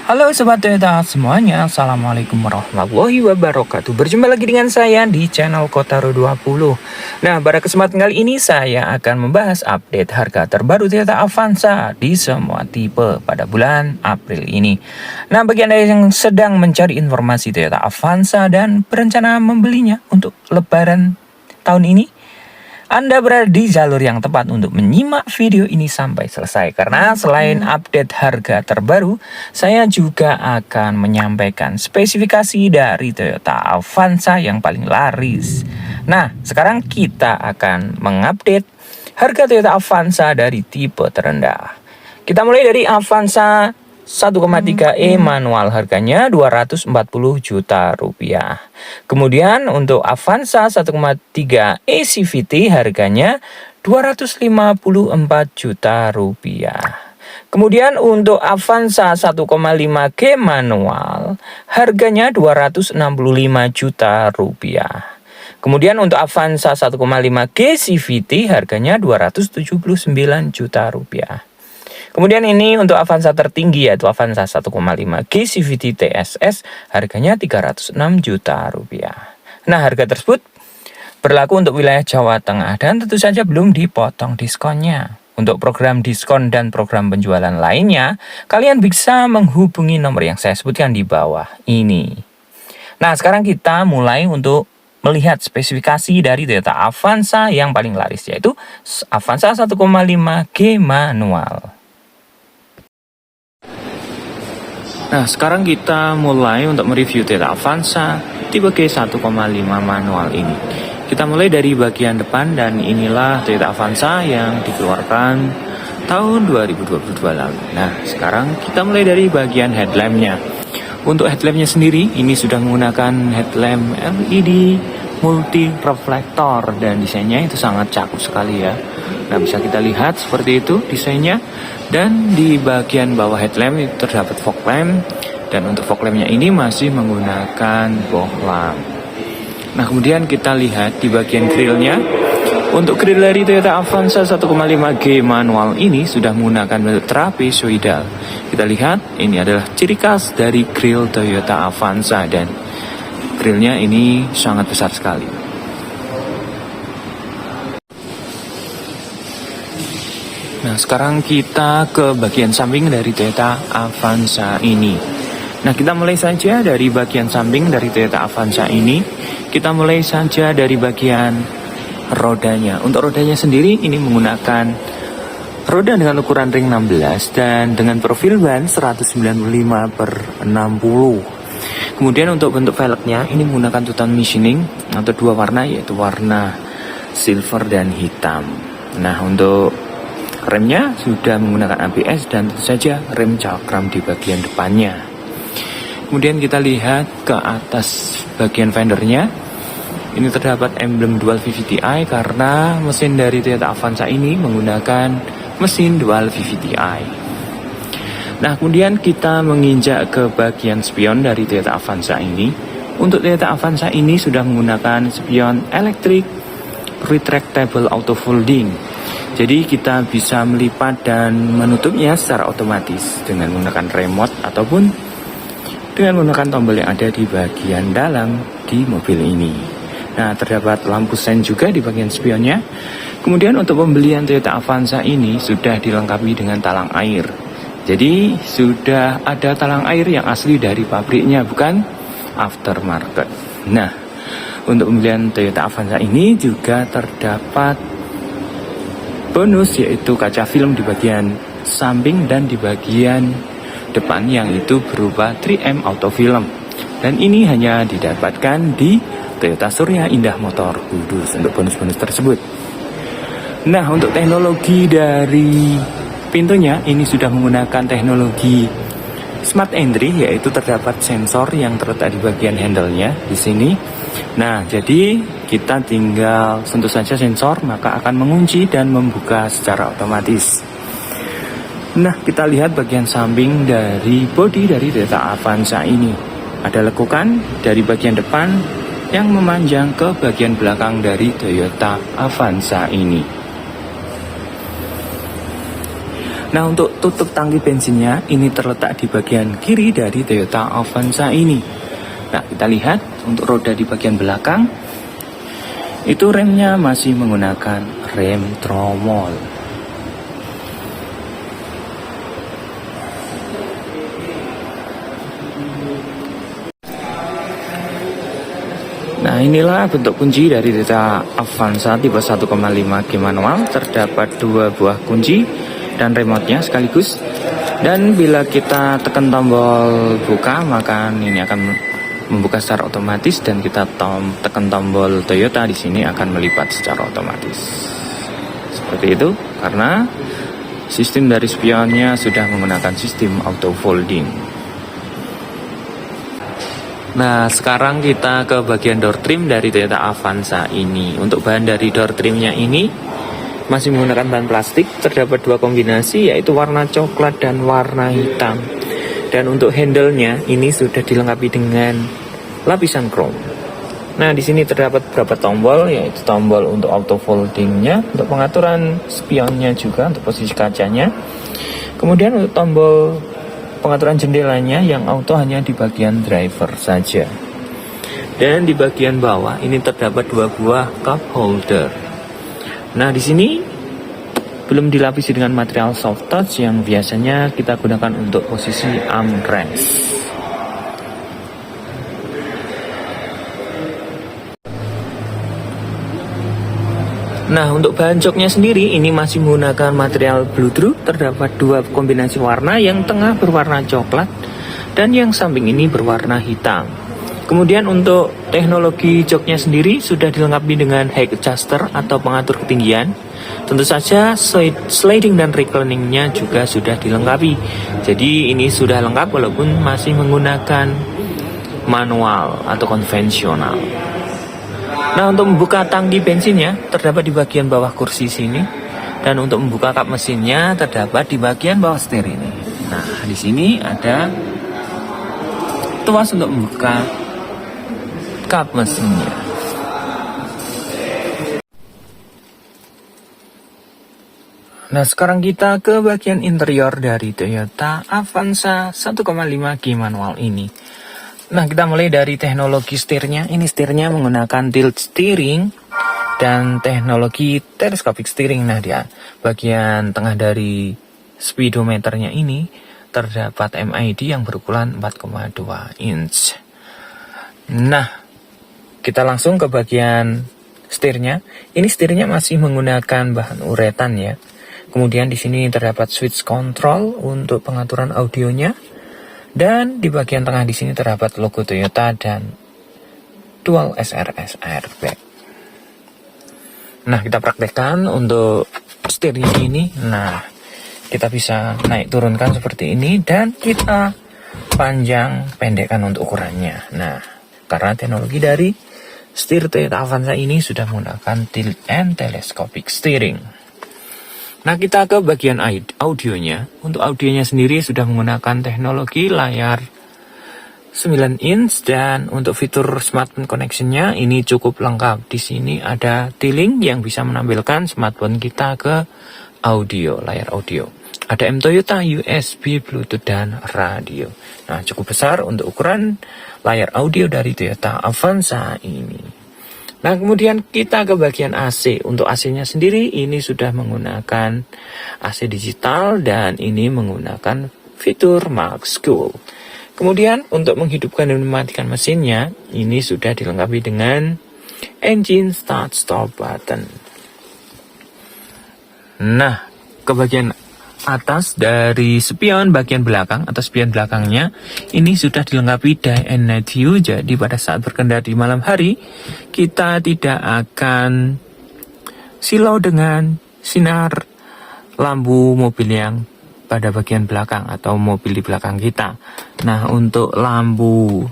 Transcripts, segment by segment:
Halo Sobat Toyota semuanya, Assalamualaikum warahmatullahi wabarakatuh. Berjumpa lagi dengan saya di channel Kotaro 20. Nah, pada kesempatan kali ini saya akan membahas update harga terbaru Toyota Avanza di semua tipe pada bulan April ini. Nah, bagi Anda yang sedang mencari informasi Toyota Avanza dan berencana membelinya untuk lebaran tahun ini, Anda berada di jalur yang tepat untuk menyimak video ini sampai selesai. Karena selain update harga terbaru, saya juga akan menyampaikan spesifikasi dari Toyota Avanza yang paling laris. Nah, sekarang kita akan mengupdate harga Toyota Avanza dari tipe terendah. Kita mulai dari Avanza 1,3E manual, harganya 240 juta rupiah. Kemudian untuk Avanza 1,3E CVT harganya 254 juta rupiah. Kemudian untuk Avanza 1,5G manual harganya 265 juta rupiah. Kemudian untuk Avanza 1,5G CVT harganya 279 juta rupiah. Kemudian ini untuk Avanza tertinggi yaitu Avanza 1,5G CVT TSS harganya 306 juta rupiah. Nah, harga tersebut berlaku untuk wilayah Jawa Tengah dan tentu saja belum dipotong diskonnya. Untuk program diskon dan program penjualan lainnya, kalian bisa menghubungi nomor yang saya sebutkan di bawah ini. Nah, sekarang kita mulai untuk melihat spesifikasi dari Toyota Avanza yang paling laris, yaitu Avanza 1,5G manual. Nah, sekarang kita mulai untuk mereview Toyota Avanza tipe G 1,5 manual ini. Kita mulai dari bagian depan dan inilah Toyota Avanza yang dikeluarkan tahun 2022 lalu. Nah, sekarang kita mulai dari bagian headlampnya. Untuk headlampnya sendiri, ini sudah menggunakan headlamp LED multi reflektor dan desainnya itu sangat cakep sekali ya. Nah, bisa kita lihat seperti itu desainnya. Dan di bagian bawah headlamp itu terdapat fog lamp. Dan untuk fog lampnya ini masih menggunakan bohlam. Nah, kemudian kita lihat di bagian grillnya. Untuk grill dari Toyota Avanza 1,5G manual ini sudah menggunakan bentuk trapezoidal. Kita lihat ini adalah ciri khas dari grill Toyota Avanza. Dan grillnya ini sangat besar sekali. Nah, sekarang kita ke bagian samping dari Toyota Avanza ini. Nah, kita mulai saja dari bagian samping dari Toyota Avanza ini. Kita mulai saja dari bagian rodanya. Untuk rodanya sendiri ini menggunakan roda dengan ukuran ring 16 dan dengan profil ban 195/60. Kemudian untuk bentuk velgnya ini menggunakan tutan machining atau dua warna, yaitu warna silver dan hitam. Nah, untuk remnya sudah menggunakan ABS dan tentu saja rem cakram di bagian depannya. Kemudian kita lihat ke atas bagian fendernya. Ini terdapat emblem dual VVT-i karena mesin dari Toyota Avanza ini menggunakan mesin dual VVT-i. Nah, kemudian kita menginjak ke bagian spion dari Toyota Avanza ini. Untuk Toyota Avanza ini sudah menggunakan spion electric retractable auto folding. Jadi kita bisa melipat dan menutupnya secara otomatis dengan menggunakan remote ataupun dengan menggunakan tombol yang ada di bagian dalam di mobil ini. Nah, terdapat lampu sen juga di bagian spionnya. Kemudian untuk pembelian Toyota Avanza ini sudah dilengkapi dengan talang air. Jadi sudah ada talang air yang asli dari pabriknya, bukan aftermarket. Nah, untuk pembelian Toyota Avanza ini juga terdapat bonus, yaitu kaca film di bagian samping dan di bagian depan yang itu berupa 3M auto film. Dan ini hanya didapatkan di Toyota Surya Indah Motor Kudus untuk bonus-bonus tersebut. Nah, untuk teknologi dari pintunya ini sudah menggunakan teknologi Smart Entry, yaitu terdapat sensor yang terletak di bagian handle-nya di sini. Nah, jadi kita tinggal sentuh saja sensor, maka akan mengunci dan membuka secara otomatis. Nah, kita lihat bagian samping dari bodi dari Toyota Avanza ini. Ada lekukan dari bagian depan yang memanjang ke bagian belakang dari Toyota Avanza ini. Nah, untuk tutup tangki bensinnya ini terletak di bagian kiri dari Toyota Avanza ini. Nah, kita lihat untuk roda di bagian belakang itu remnya masih menggunakan rem tromol. Nah, inilah bentuk kunci dari Toyota Avanza tipe 1,5 G manual. Terdapat 2 buah kunci dan remote-nya sekaligus. Dan bila kita tekan tombol buka, maka ini akan membuka secara otomatis, dan kita tekan tombol Toyota di sini akan melipat secara otomatis. Seperti itu, karena sistem dari spionnya sudah menggunakan sistem auto folding. Nah, sekarang kita ke bagian door trim dari Toyota Avanza ini. Untuk bahan dari door trimnya ini masih menggunakan bahan plastik. Terdapat 2 kombinasi, yaitu warna coklat dan warna hitam. Dan untuk handle-nya ini sudah dilengkapi dengan lapisan chrome. Nah, di sini terdapat beberapa tombol, yaitu tombol untuk auto folding-nya, untuk pengaturan spionnya juga, untuk posisi kacanya. Kemudian untuk tombol pengaturan jendelanya yang auto hanya di bagian driver saja. Dan di bagian bawah ini terdapat 2 buah cup holder. Nah, di sini belum dilapisi dengan material soft touch yang biasanya kita gunakan untuk posisi armrest. Nah, untuk bahan joknya sendiri ini masih menggunakan material bluedrug. Terdapat 2 kombinasi warna, yang tengah berwarna coklat dan yang samping ini berwarna hitam. Kemudian untuk teknologi joknya sendiri sudah dilengkapi dengan height adjuster atau pengatur ketinggian. Tentu saja sliding dan recliningnya juga sudah dilengkapi. Jadi ini sudah lengkap walaupun masih menggunakan manual atau konvensional. Nah, untuk membuka tangki bensinnya terdapat di bagian bawah kursi sini, dan untuk membuka kap mesinnya terdapat di bagian bawah setir ini. Nah, di sini ada tuas untuk membuka kap mesinnya. Nah, sekarang kita ke bagian interior dari Toyota Avanza 1,5 G manual ini. Nah, kita mulai dari teknologi setirnya. Ini setirnya menggunakan tilt steering dan teknologi telescopic steering. Nah, di bagian tengah dari speedometernya ini terdapat MID yang berukuran 4,2 inch. Nah, kita langsung ke bagian setirnya. Ini setirnya masih menggunakan bahan uretan ya. Kemudian di sini terdapat switch control untuk pengaturan audionya. Dan di bagian tengah di sini terdapat logo Toyota dan dual SRS airbag. Nah, kita praktekkan untuk setirnya ini. Nah, kita bisa naik turunkan seperti ini, dan kita panjang pendekkan untuk ukurannya. Nah, karena teknologi dari setir Toyota Avanza ini sudah menggunakan tilt and telescopic steering. Nah, kita ke bagian audionya. Untuk audionya sendiri sudah menggunakan teknologi layar 9 inch, dan untuk fitur smartphone connection-nya ini cukup lengkap. Di sini ada T-Link yang bisa menampilkan smartphone kita ke audio, layar audio. Ada M Toyota, USB, Bluetooth, dan radio. Nah, cukup besar untuk ukuran layar audio dari Toyota Avanza ini. Nah, kemudian kita ke bagian AC. Untuk AC-nya sendiri ini sudah menggunakan AC digital, dan ini menggunakan fitur Max Cool. Kemudian untuk menghidupkan dan mematikan mesinnya ini sudah dilengkapi dengan engine start stop button. Nah, ke bagian atas dari spion bagian belakang atau spion belakangnya ini sudah dilengkapi day and night view. Jadi pada saat berkendara di malam hari kita tidak akan silau dengan sinar lampu mobil yang pada bagian belakang atau mobil di belakang kita. Nah, untuk lampu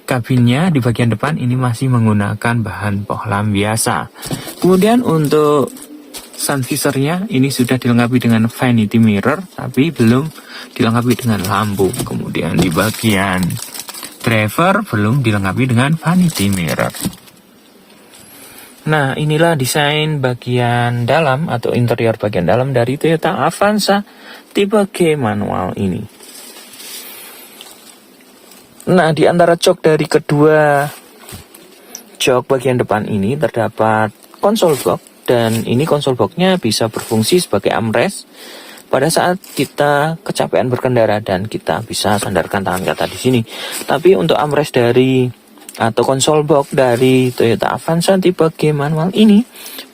kabinnya di bagian depan ini masih menggunakan bahan pohlam biasa. Kemudian untuk sun visornya ini sudah dilengkapi dengan vanity mirror, tapi belum dilengkapi dengan lampu. Kemudian di bagian driver belum dilengkapi dengan vanity mirror. Nah, inilah desain bagian dalam atau interior bagian dalam dari Toyota Avanza tipe G manual ini. Nah, di antara jok dari kedua jok bagian depan ini terdapat konsol box, dan ini konsol boxnya bisa berfungsi sebagai armrest pada saat kita kecapean berkendara dan kita bisa sandarkan tangan kita di sini. Tapi untuk armrest dari atau konsol box dari Toyota Avanza tipe G manual ini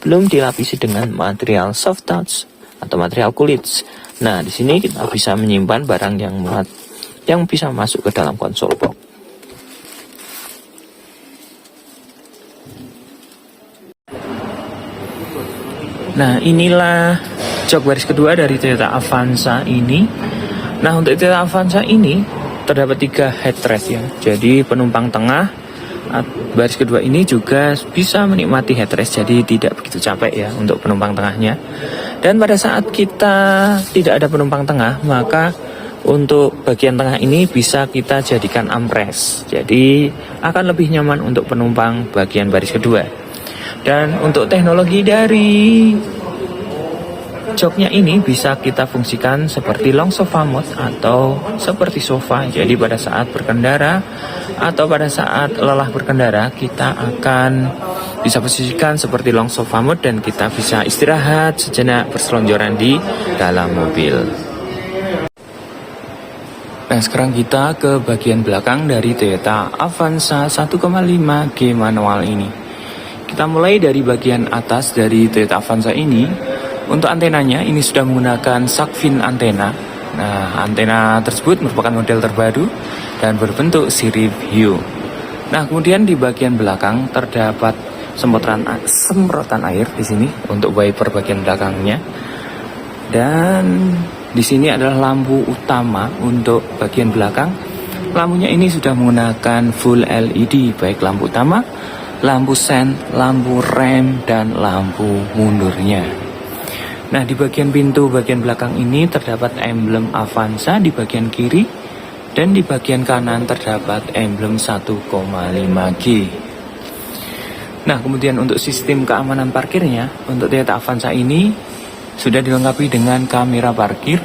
belum dilapisi dengan material soft touch atau material kulit. Nah, di sini kita bisa menyimpan barang yang bisa masuk ke dalam konsol box. Nah, inilah jok baris kedua dari Toyota Avanza ini. Nah, untuk Toyota Avanza ini terdapat 3 headrest ya. Jadi penumpang tengah baris kedua ini juga bisa menikmati headrest, jadi tidak begitu capek ya untuk penumpang tengahnya. Dan pada saat kita tidak ada penumpang tengah, maka untuk bagian tengah ini bisa kita jadikan armrest. Jadi akan lebih nyaman untuk penumpang bagian baris kedua. Dan untuk teknologi dari joknya ini bisa kita fungsikan seperti long sofa mode atau seperti sofa. Jadi pada saat berkendara atau pada saat lelah berkendara, kita akan bisa posisikan seperti long sofa mode dan kita bisa istirahat sejenak berselonjoran di dalam mobil. Nah, sekarang kita ke bagian belakang dari Toyota Avanza 1,5 G manual ini. Kita mulai dari bagian atas dari Toyota Avanza ini. Untuk antenanya ini sudah menggunakan shark fin antena. Nah, antena tersebut merupakan model terbaru dan berbentuk sirip hiu. Nah, kemudian di bagian belakang terdapat semprotan air di sini untuk wiper bagian belakangnya. Dan di sini adalah lampu utama untuk bagian belakang. Lampunya ini sudah menggunakan full LED, baik lampu utama, lampu sen, lampu rem, dan lampu mundurnya. Nah, di bagian pintu bagian belakang ini terdapat emblem Avanza di bagian kiri, dan di bagian kanan terdapat emblem 1,5G. Nah, kemudian untuk sistem keamanan parkirnya, untuk Toyota Avanza ini sudah dilengkapi dengan kamera parkir,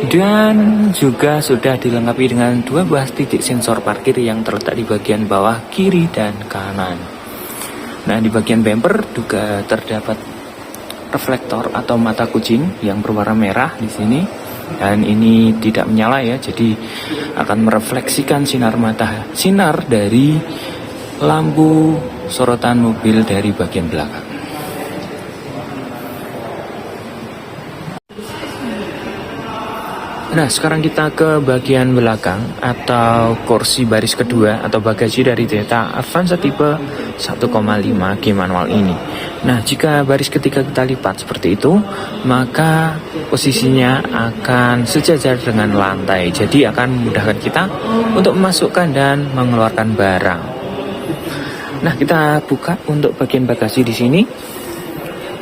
dan juga sudah dilengkapi dengan 2 buah titik sensor parkir yang terletak di bagian bawah kiri dan kanan. Nah, di bagian bumper juga terdapat reflektor atau mata kucing yang berwarna merah di sini, dan ini tidak menyala ya, jadi akan merefleksikan sinar dari lampu sorotan mobil dari bagian belakang. Nah, sekarang kita ke bagian belakang atau kursi baris kedua atau bagasi dari Toyota Avanza tipe 1,5 G manual ini. Nah, jika baris ketiga kita lipat seperti itu, maka posisinya akan sejajar dengan lantai. Jadi akan memudahkan kita untuk memasukkan dan mengeluarkan barang. Nah, kita buka untuk bagian bagasi di sini.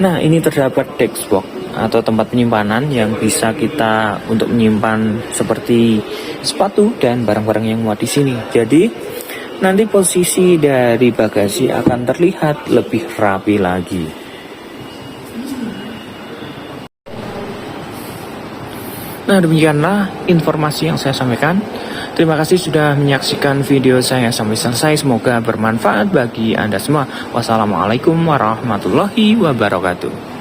Nah, ini terdapat dashboard atau tempat penyimpanan yang bisa kita untuk menyimpan seperti sepatu dan barang-barang yang muat di sini. Jadi nanti posisi dari bagasi akan terlihat lebih rapi lagi. Nah, demikianlah informasi yang saya sampaikan. Terima kasih sudah menyaksikan video saya sampai selesai. Semoga bermanfaat bagi Anda semua. Wassalamualaikum warahmatullahi wabarakatuh.